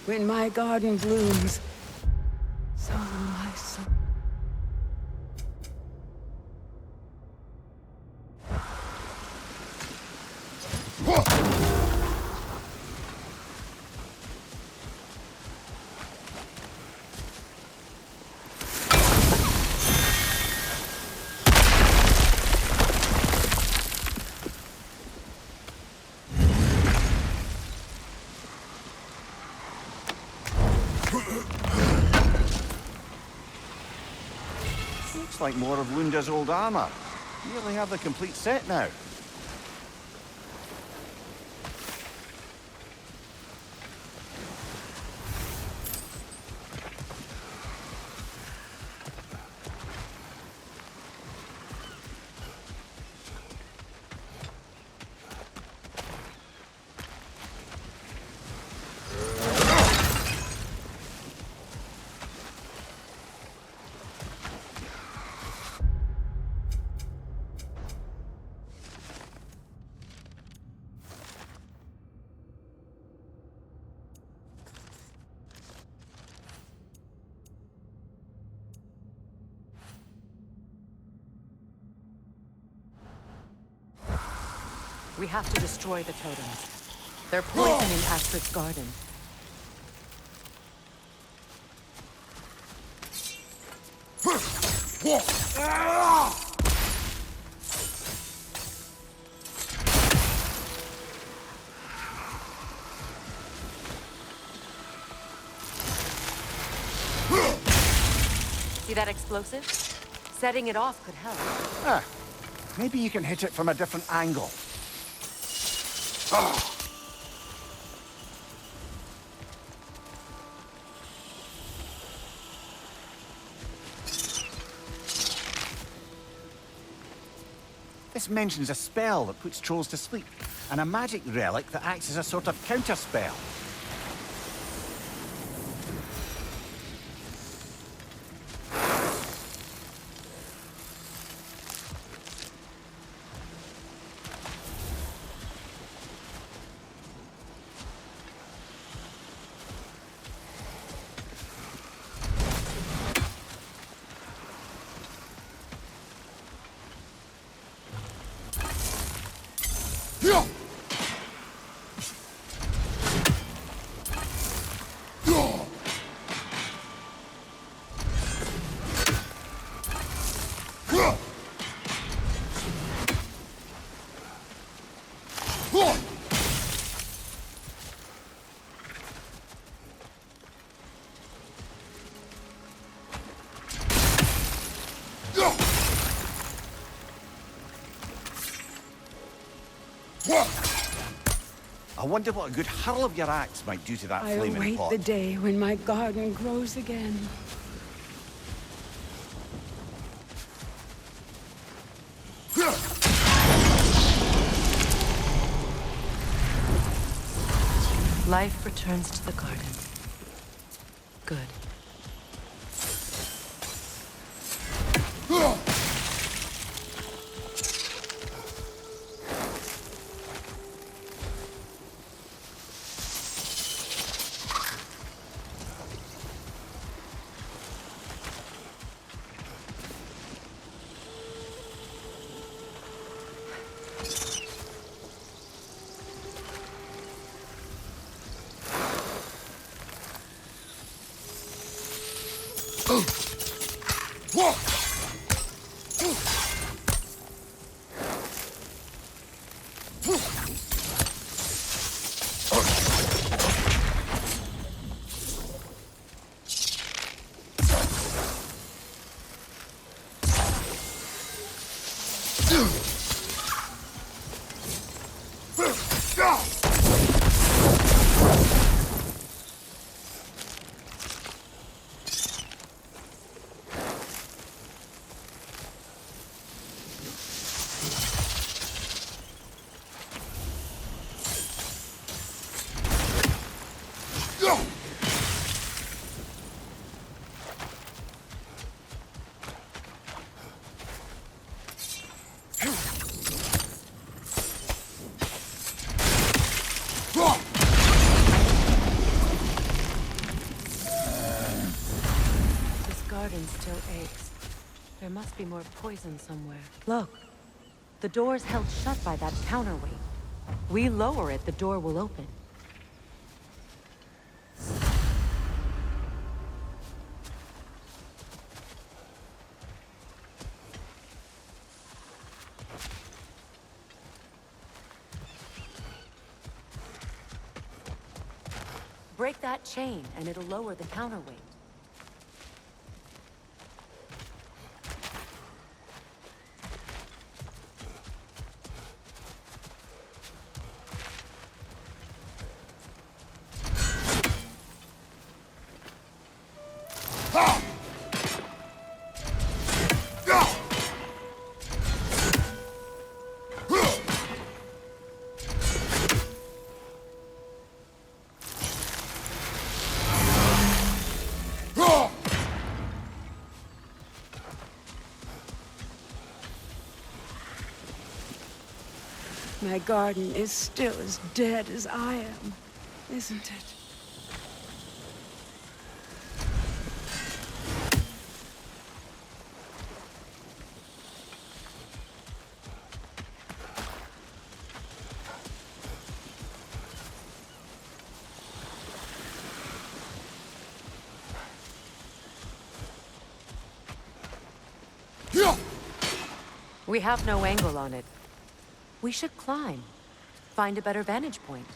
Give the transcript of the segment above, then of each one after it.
When my garden blooms, so will my soul. Looks like more of Lunda's old armor. Nearly have the complete set now. We have to destroy the totems. They're poisoning Astrid's garden. See that explosive? Setting it off could help. Ah, maybe you can hit it from a different angle. This mentions a spell that puts trolls to sleep, and a magic relic that acts as a sort of counterspell. I wonder what a good hurl of your axe might do to that I flaming await pot. the day when my garden grows again. Life returns to the garden. Good. There must be more poison somewhere. Look. The door's held shut by that counterweight. We lower it, the door will open. Break that chain, and it'll lower the counterweight. My garden is still as dead as I am, isn't it? We have no angle on it. We should climb. Find a better vantage point.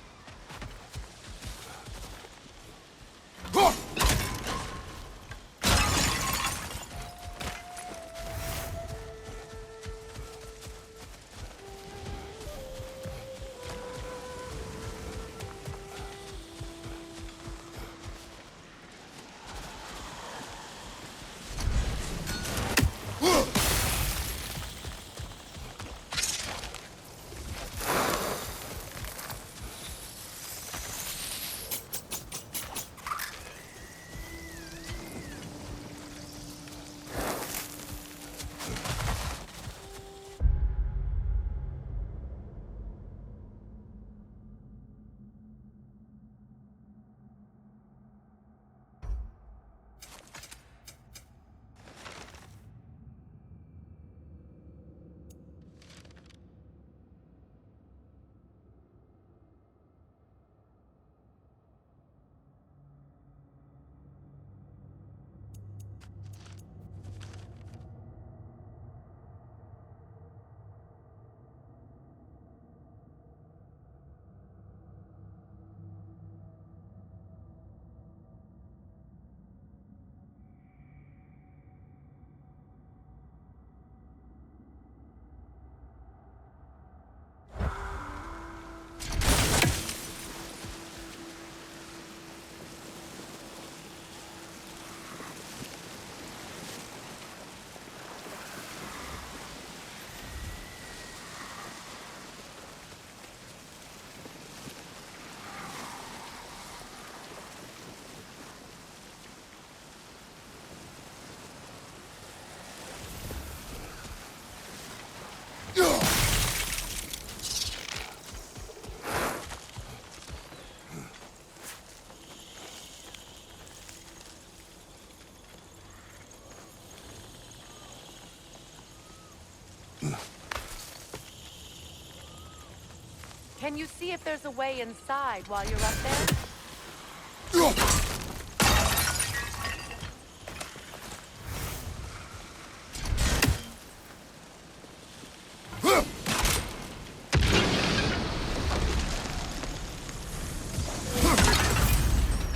Can you see if there's a way inside while you're up there?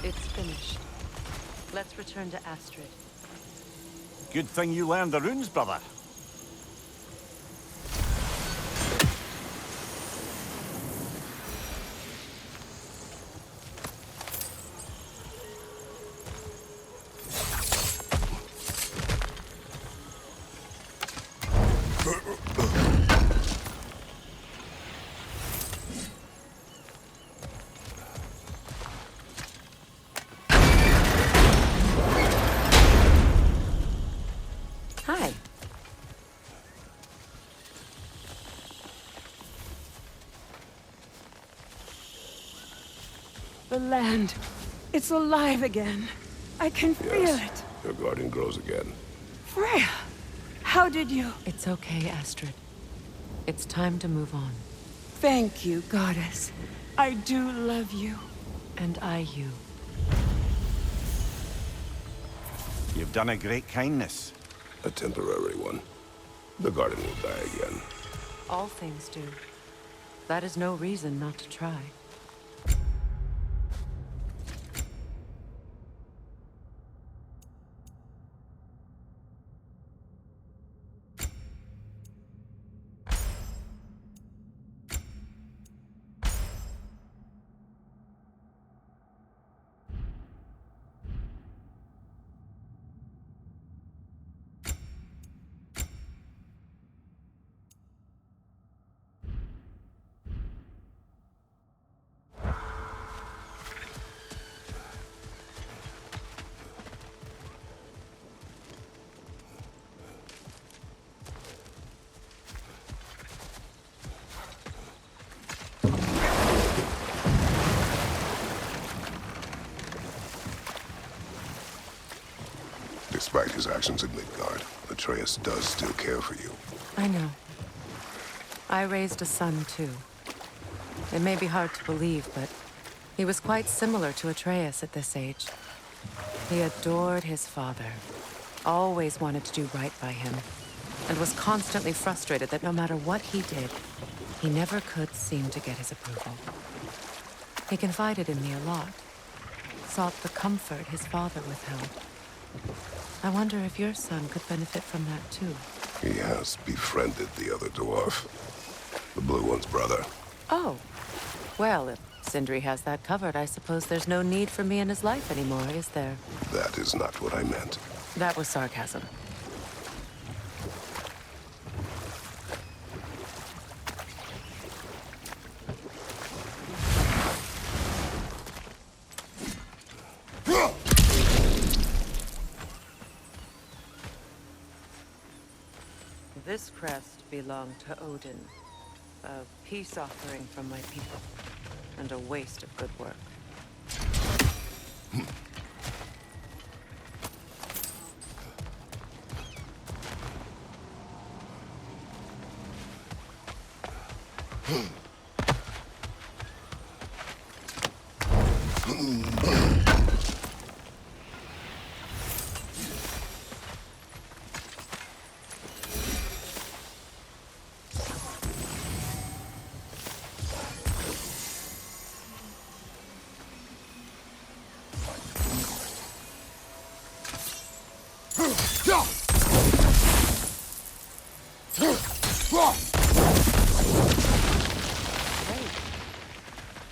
It's finished. Let's return to Astrid. Good thing you learned the runes, brother. Hi. The land. It's alive again. I can feel it. Your garden grows again. Freya! How did you... It's okay, Astrid. It's time to move on. Thank you, goddess. I do love you. And I you. You've done a great kindness. A temporary one. The garden will die again. All things do. That is no reason not to try. Despite his actions in Midgard, Atreus does still care for you. I know. I raised a son, too. It may be hard to believe, but he was quite similar to Atreus at this age. He adored his father, always wanted to do right by him, and was constantly frustrated that no matter what he did, he never could seem to get his approval. He confided in me a lot, sought the comfort his father withheld. I wonder if your son could benefit from that, too. He has befriended the other dwarf. The blue one's brother. Oh. Well, if Sindri has that covered, I suppose there's no need for me in his life anymore, is there? That is not what I meant. That was sarcasm. This crest belonged to Odin, a peace offering from my people, and a waste of good work.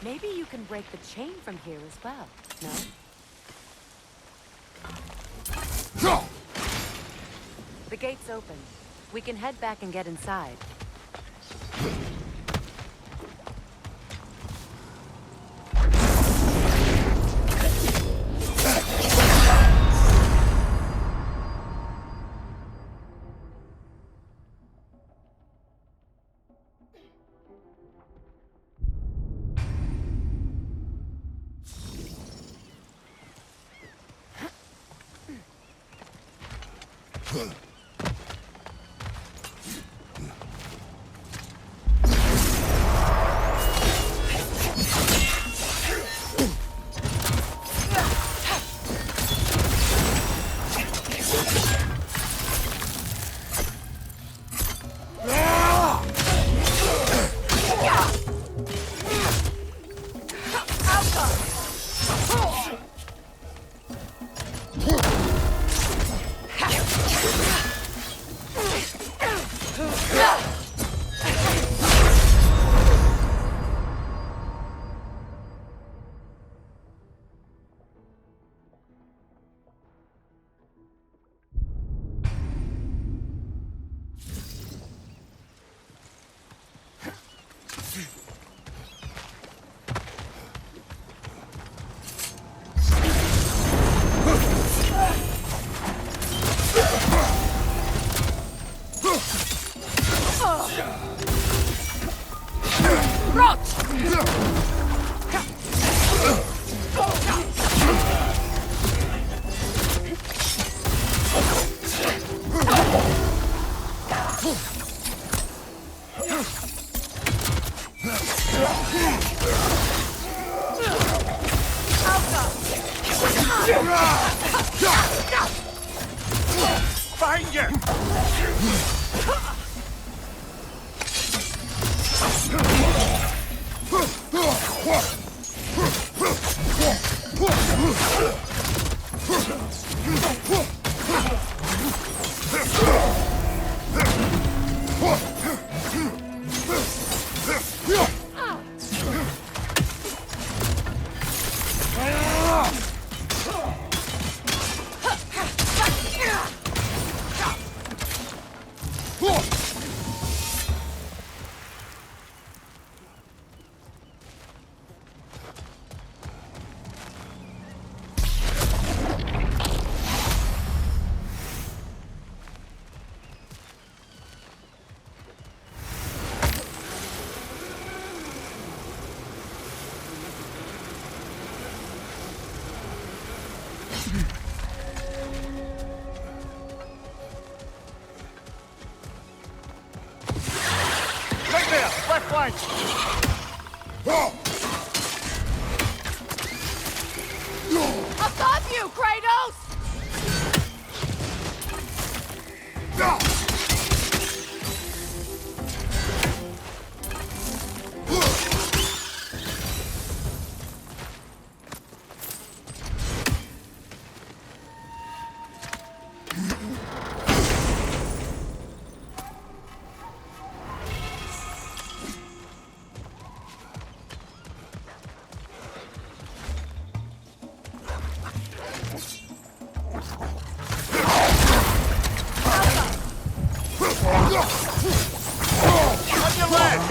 Maybe you can break the chain from here as well, no? The gate's open. We can head back and get inside. Find you! Right there, left flank. Above you, Kratos! On your left.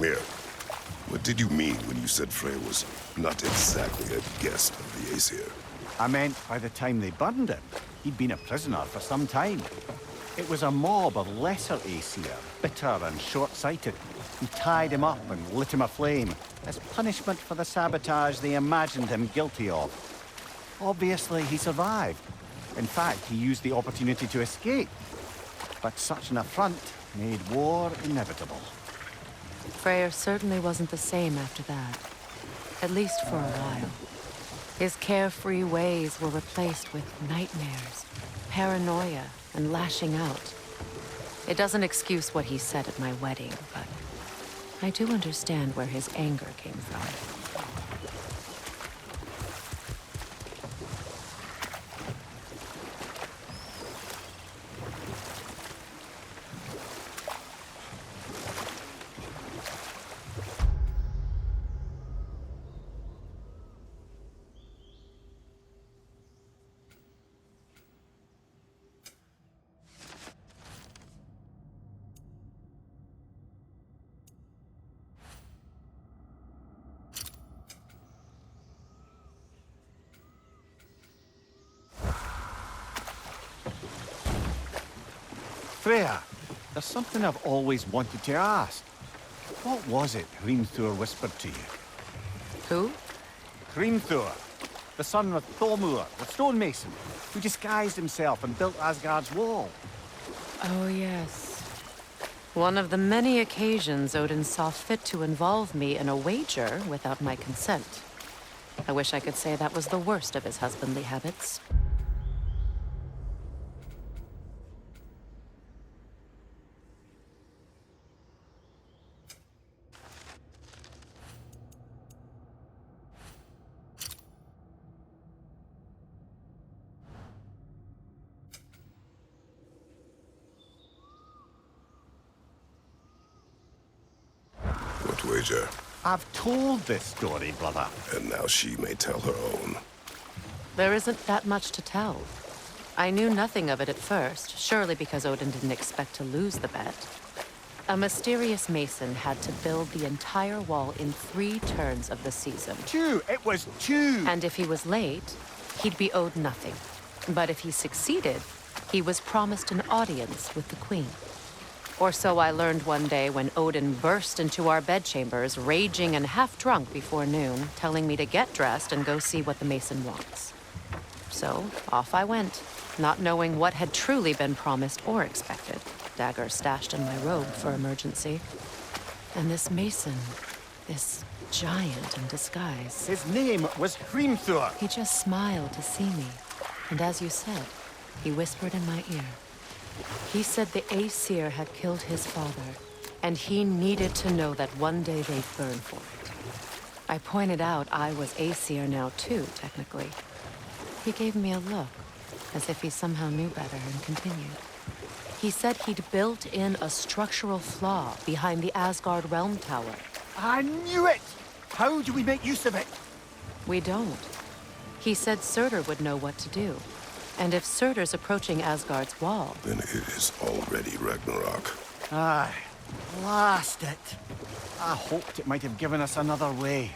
Mimir, what did you mean when you said Freya was not exactly a guest of the Aesir? I meant by the time they burned him, he'd been a prisoner for some time. It was a mob of lesser Aesir, bitter and short-sighted, who tied him up and lit him aflame as punishment for the sabotage they imagined him guilty of. Obviously, he survived. In fact, he used the opportunity to escape. But such an affront made war inevitable. Freyr certainly wasn't the same after that. At least for a while. His carefree ways were replaced with nightmares, paranoia, and lashing out. It doesn't excuse what he said at my wedding, but I do understand where his anger came from. Freya, there's something I've always wanted to ask. What was it Hrimthur whispered to you? Who? Hrimthur, the son of Thormur, the stonemason, who disguised himself and built Asgard's wall. Oh, yes. One of the many occasions Odin saw fit to involve me in a wager without my consent. I wish I could say that was the worst of his husbandly habits. What wager? I've told this story, brother. And now she may tell her own. There isn't that much to tell. I knew nothing of it at first, surely because Odin didn't expect to lose the bet. A mysterious mason had to build the entire wall in 3 turns of the season. 2! It was 2! And if he was late, he'd be owed nothing. But if he succeeded, he was promised an audience with the queen. Or so I learned one day when Odin burst into our bedchambers, raging and half-drunk before noon, telling me to get dressed and go see what the mason wants. So, off I went, not knowing what had truly been promised or expected. Dagger stashed in my robe for emergency. And this mason, this giant in disguise. His name was Hrimthur. He just smiled to see me. And as you said, he whispered in my ear. He said the Aesir had killed his father, and he needed to know that one day they'd burn for it. I pointed out I was Aesir now too, technically. He gave me a look, as if he somehow knew better, and continued. He said he'd built in a structural flaw behind the Asgard Realm Tower. I knew it! How do we make use of it? We don't. He said Surtur would know what to do. And if Surtur's approaching Asgard's wall... Then it is already Ragnarok. Aye, blast it. I hoped it might have given us another way.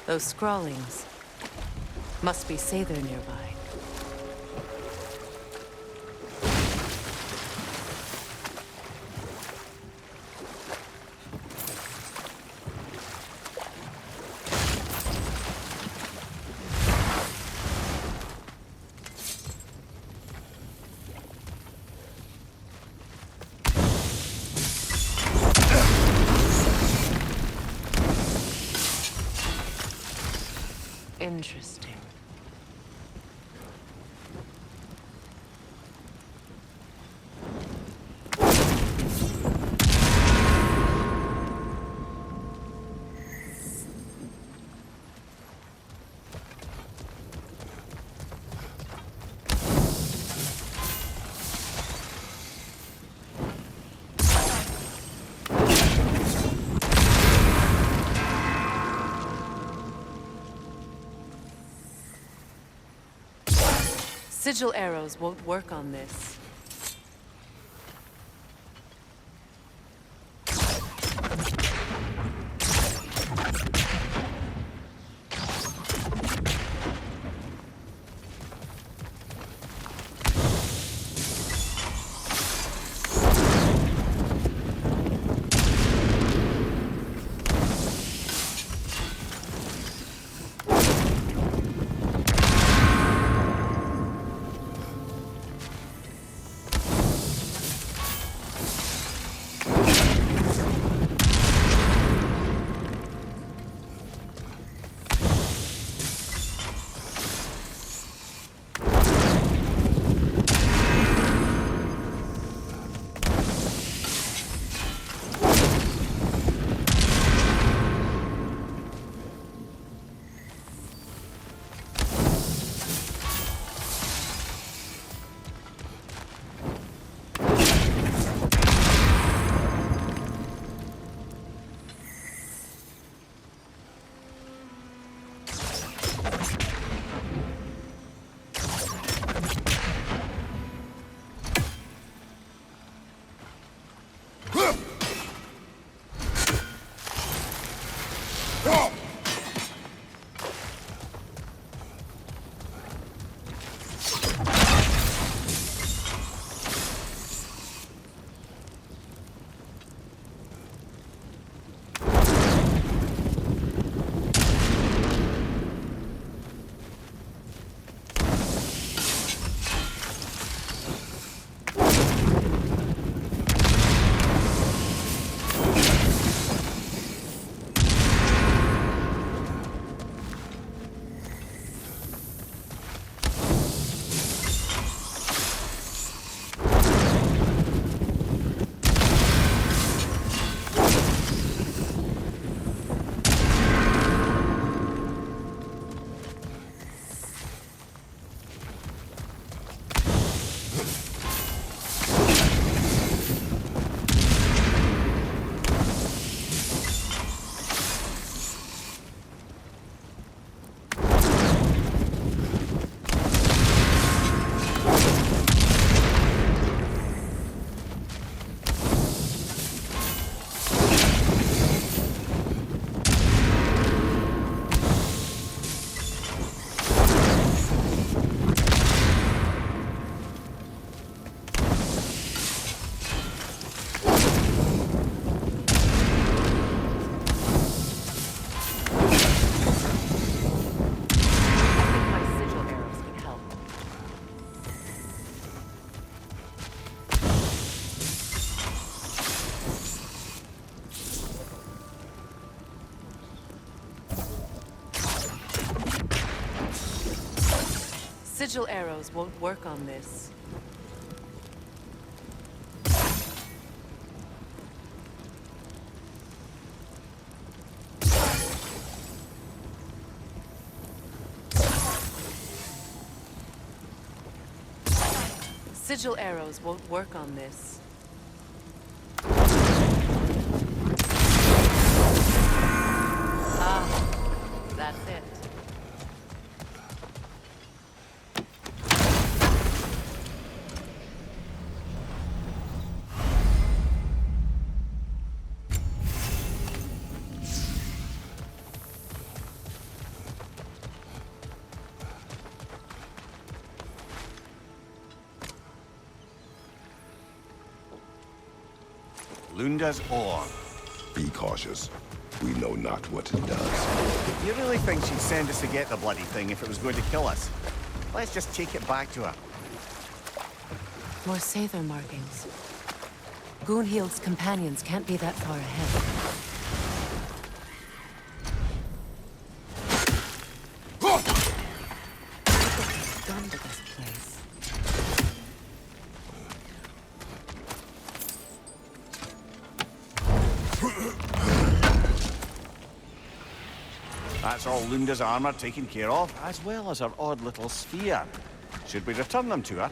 Those scrawlings must be Sather nearby. Interesting. Sigil arrows won't work on this. Sigil arrows won't work on this. Sigil arrows won't work on this. Ah, that's it. Lunda's ore. Be cautious. We know not what it does. You really think she'd send us to get the bloody thing if it was going to kill us? Let's just take it back to her. More Sather markings. Gunhild's companions can't be that far ahead. Done to this place. That's all Lunda's armor taken care of, as well as her odd little sphere. Should we return them to her?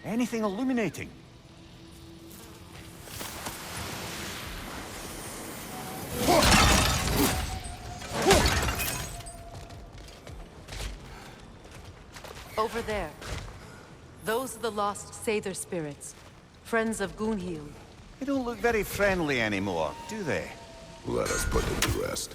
Anything illuminating? Over there. Those are the lost Sather spirits. Friends of Gunhild. They don't look very friendly anymore, do they? Let us put them to rest.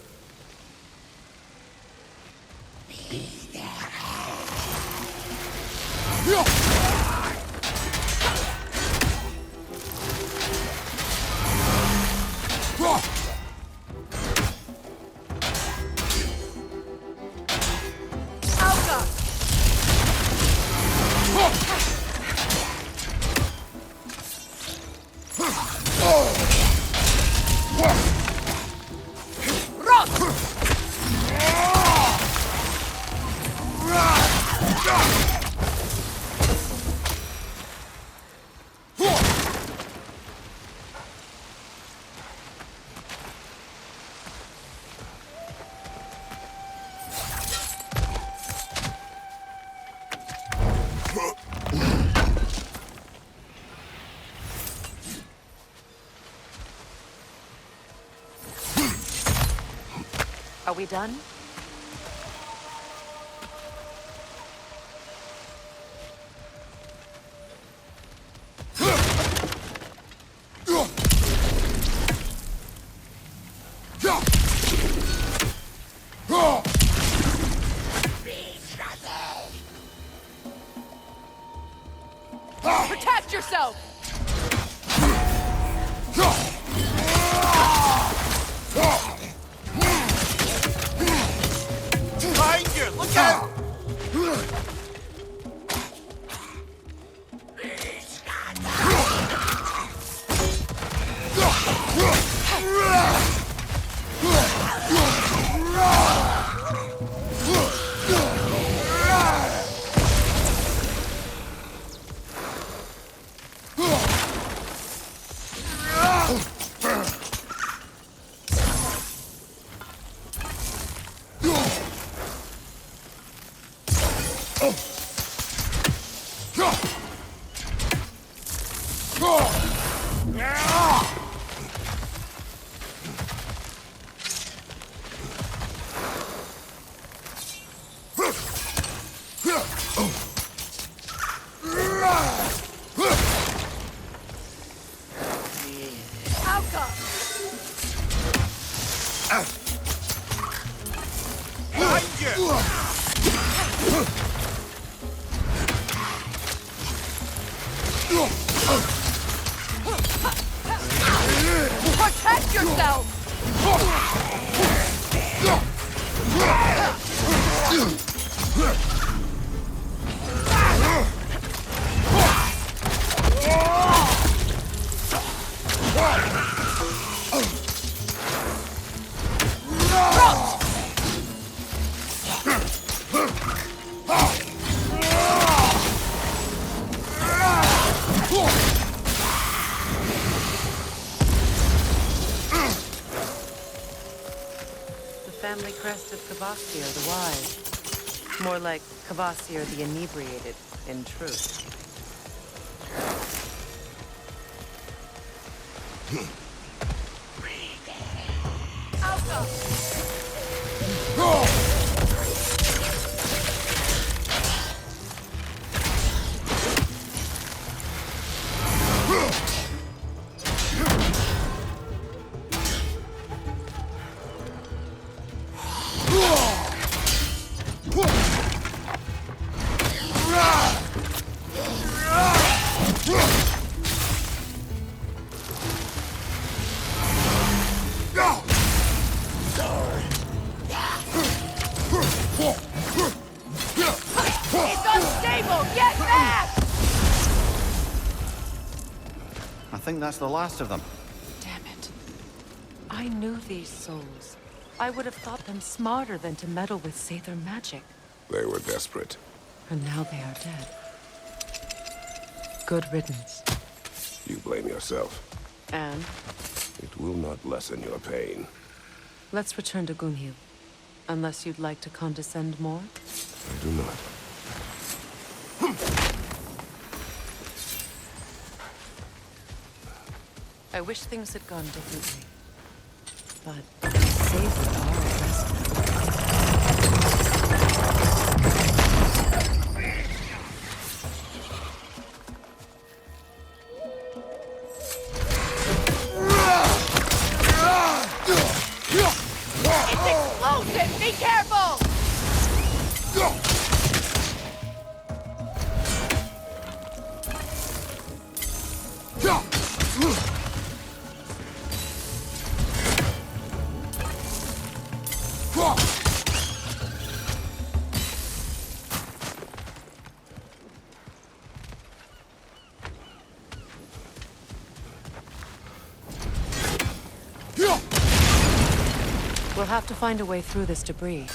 Are we done? Protect yourself! Behind you! Look out! Protect yourself! Family crest of Kvasir the Wise. More like Kvasir the Inebriated, in truth. It's unstable! Get back! I think that's the last of them. Damn it. I knew these souls. I would have thought them smarter than to meddle with Sather magic. They were desperate. And now they are dead. Good riddance. You blame yourself. And It will not lessen your pain. let's return to Gunhild. Unless you'd like to condescend more? I do not. I wish things had gone differently. But Sather are arrested. It's explosive! Be careful! We'll have to find a way through this debris.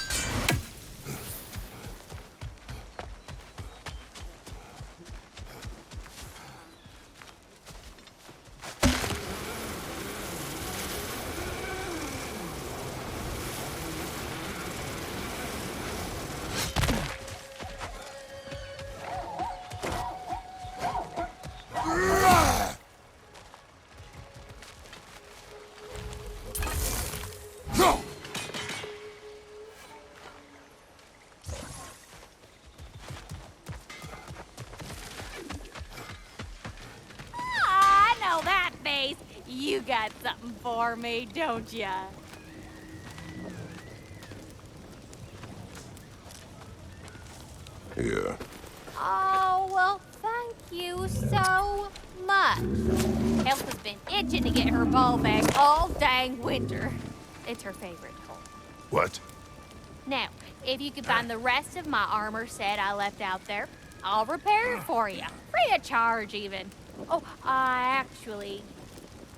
You got something for me, don't ya? Here. Oh, well, thank you so much. Elsa's been itching to get her ball back all dang winter. It's her favorite toy. What? Now, if you could find the rest of my armor set I left out there, I'll repair it for you. Free of charge, even. Oh, actually,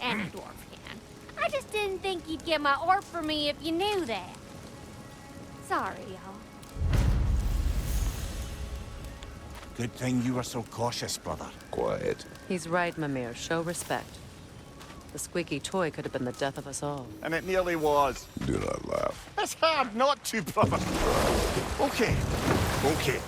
any dwarf can. I just didn't think you'd get my orb for me if you knew that. Sorry, y'all. Good thing you were so cautious, brother. Quiet. He's right, Mimir. Show respect. The squeaky toy could have been the death of us all. And it nearly was. Do not laugh. It's hard not to, brother. Okay. Okay.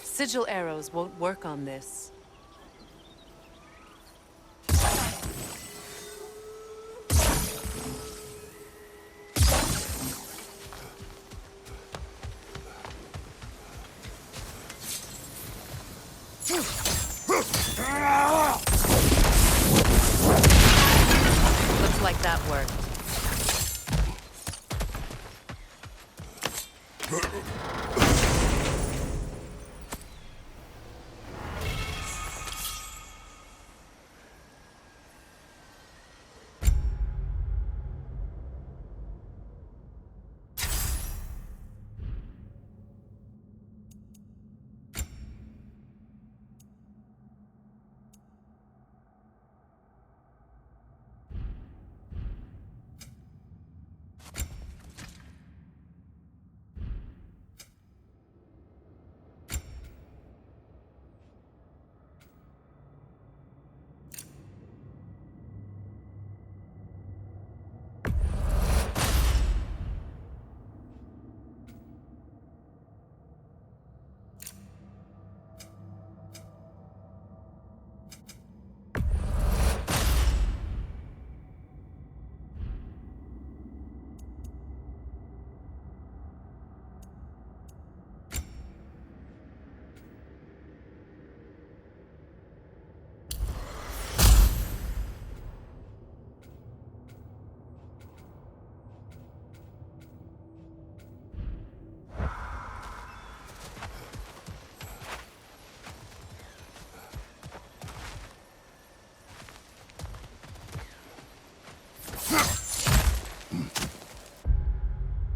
Sigil arrows won't work on this. Looks like that worked.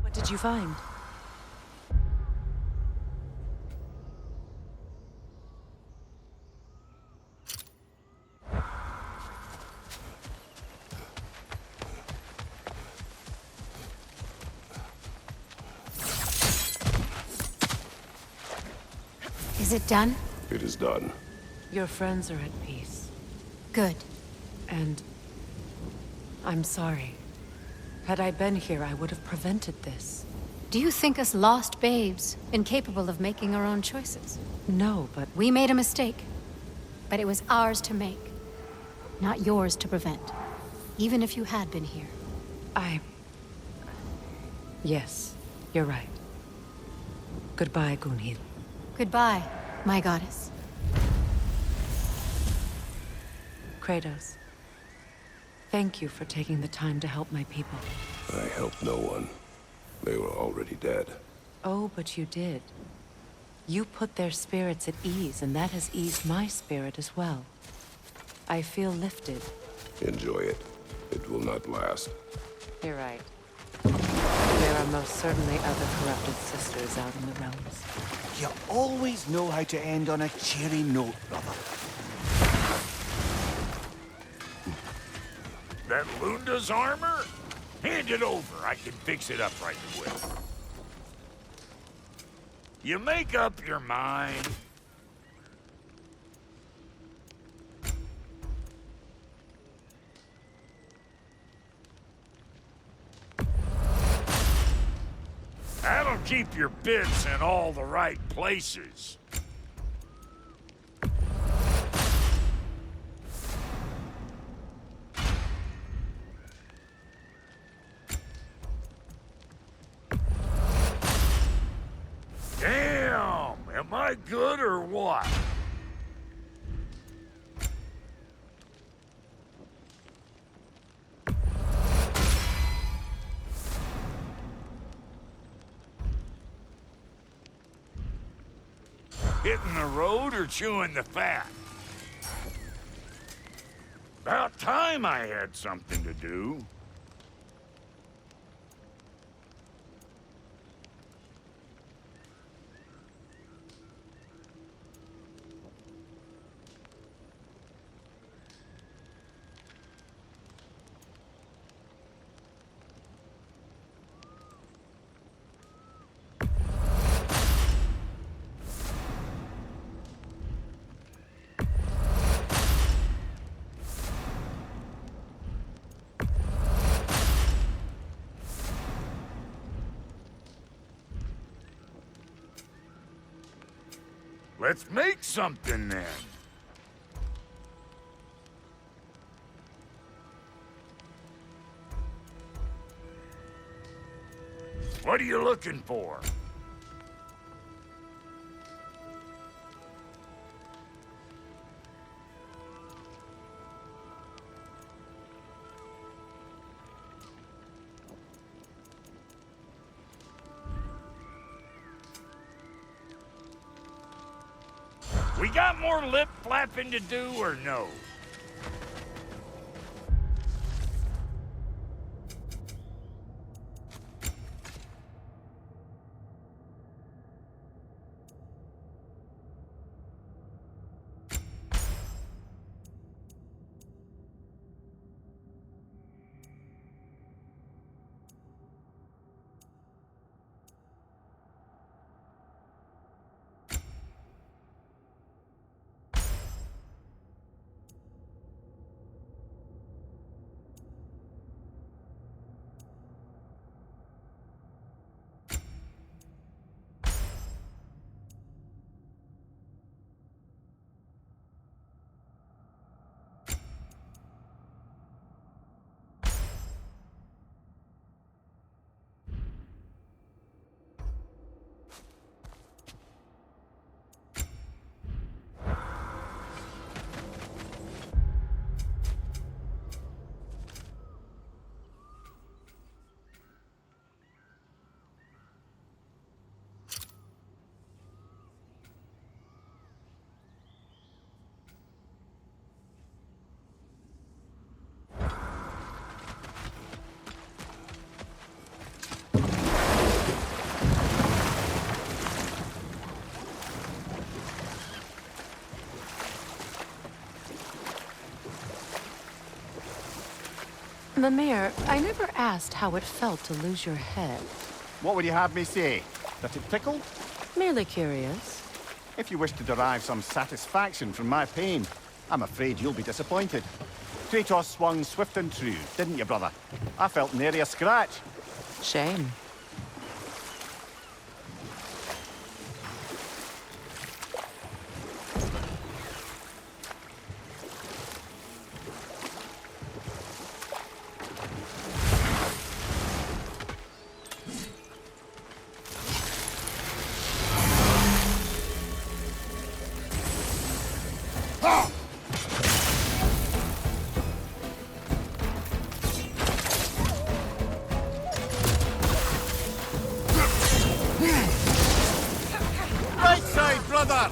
What did you find? Is it done? It is done. Your friends are at peace. Good. And I'm sorry. Had I been here, I would have prevented this. Do you think us lost babes, incapable of making our own choices? No, but We made a mistake. But it was ours to make, not yours to prevent. Even if you had been here. Yes, you're right. Goodbye, Gunhild. Goodbye, my goddess. Kratos. Thank you for taking the time to help my people. I helped no one. They were already dead. Oh, but you did. You put their spirits at ease, and that has eased my spirit as well. I feel lifted. Enjoy it. It will not last. You're right. There are most certainly other corrupted sisters out in the realms. You always know how to end on a cheery note, brother. That Lunda's armor? Hand it over. I can fix it up right quick. You make up your mind, Keep your bits in all the right places. Damn! Am I good or what? Hitting the road or chewing the fat? About time I had something to do. Let's make something then. What are you looking for? We got more lip flapping to do or no? Mimir, I never asked how it felt to lose your head. What would you have me say? That it tickled? Merely curious. If you wish to derive some satisfaction from my pain, I'm afraid you'll be disappointed. Kratos swung swift and true, didn't you, brother? I felt nary a scratch. Shame. Right side, brother!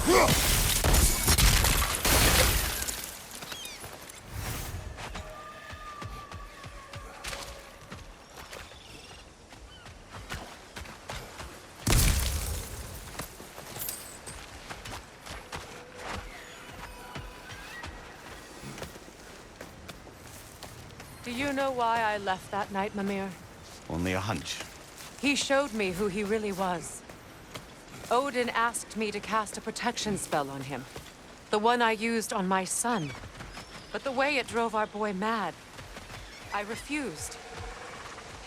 Do you know why I left that night, Mimir? Only a hunch. He showed me who he really was. Odin asked me to cast a protection spell on him. The one I used on my son. But the way it drove our boy mad, I refused.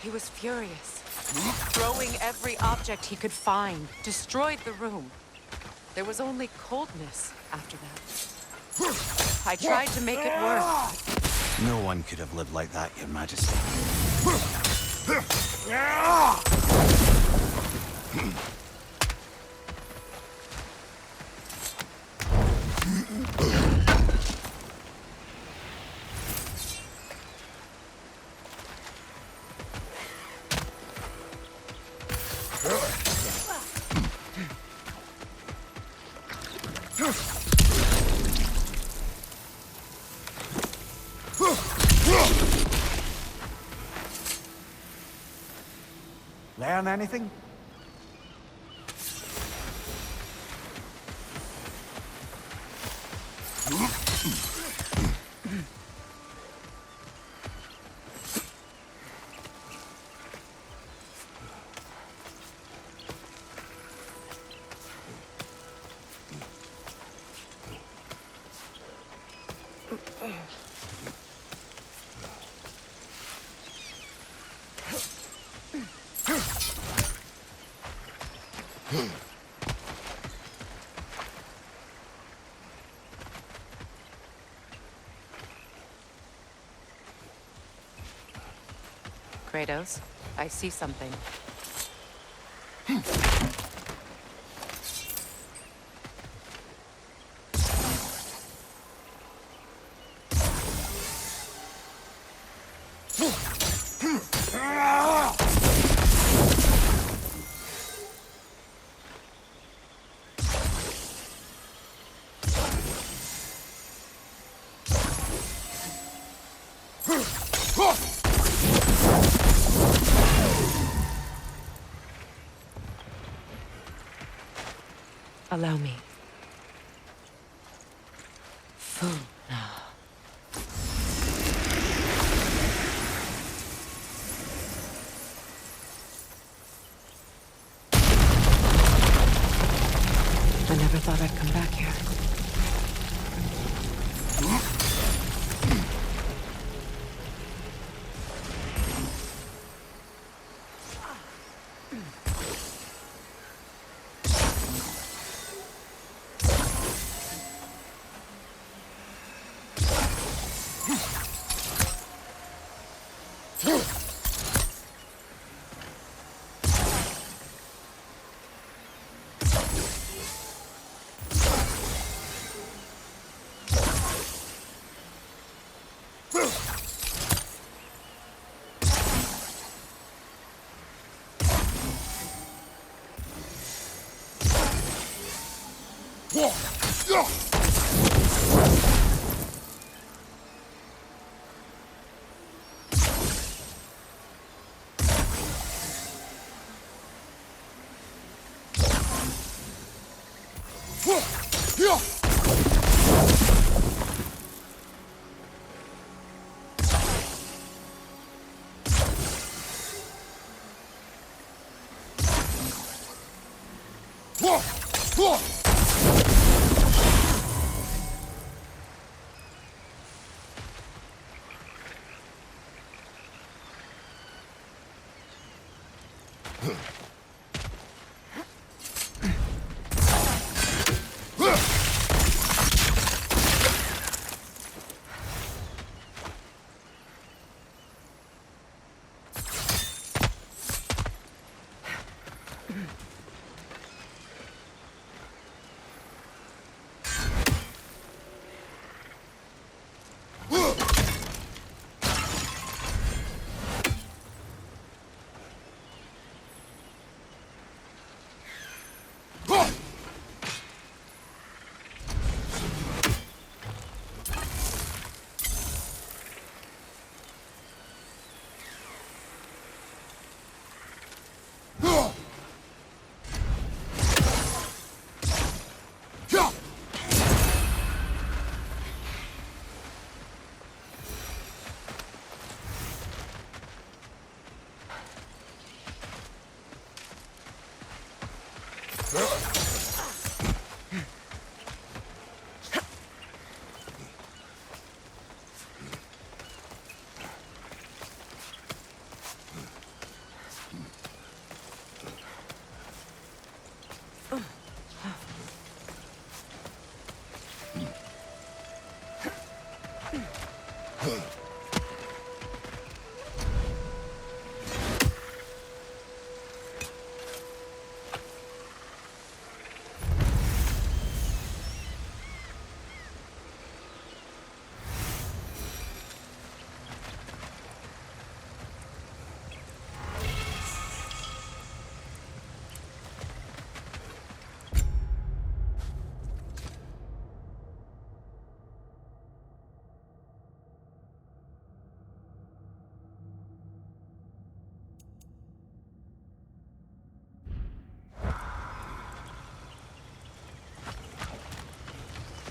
He was furious, throwing every object he could find, destroyed the room. There was only coldness after that. I tried to make it work. No one could have lived like that, Your Majesty. Learn anything? Kratos, I see something. Allow me. I never thought I'd come back here.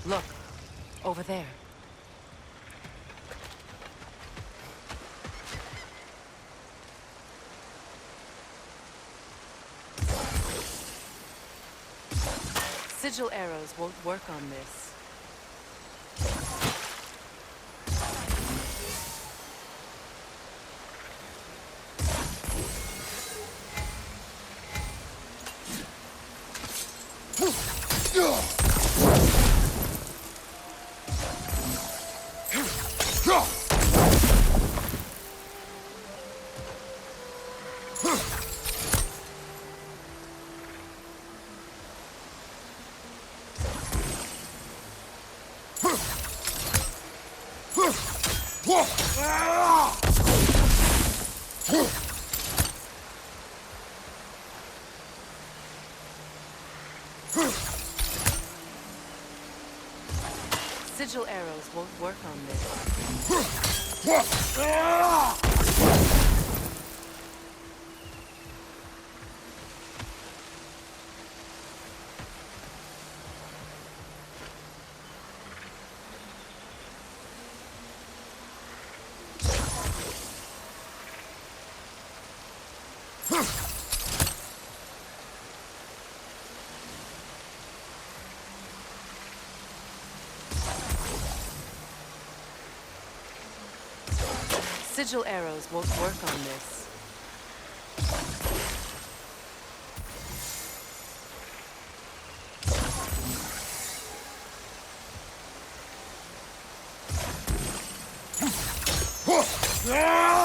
Look, over there. Sigil arrows won't work on this. Sigil arrows won't work on this. Sigil arrows won't work on this. Ah!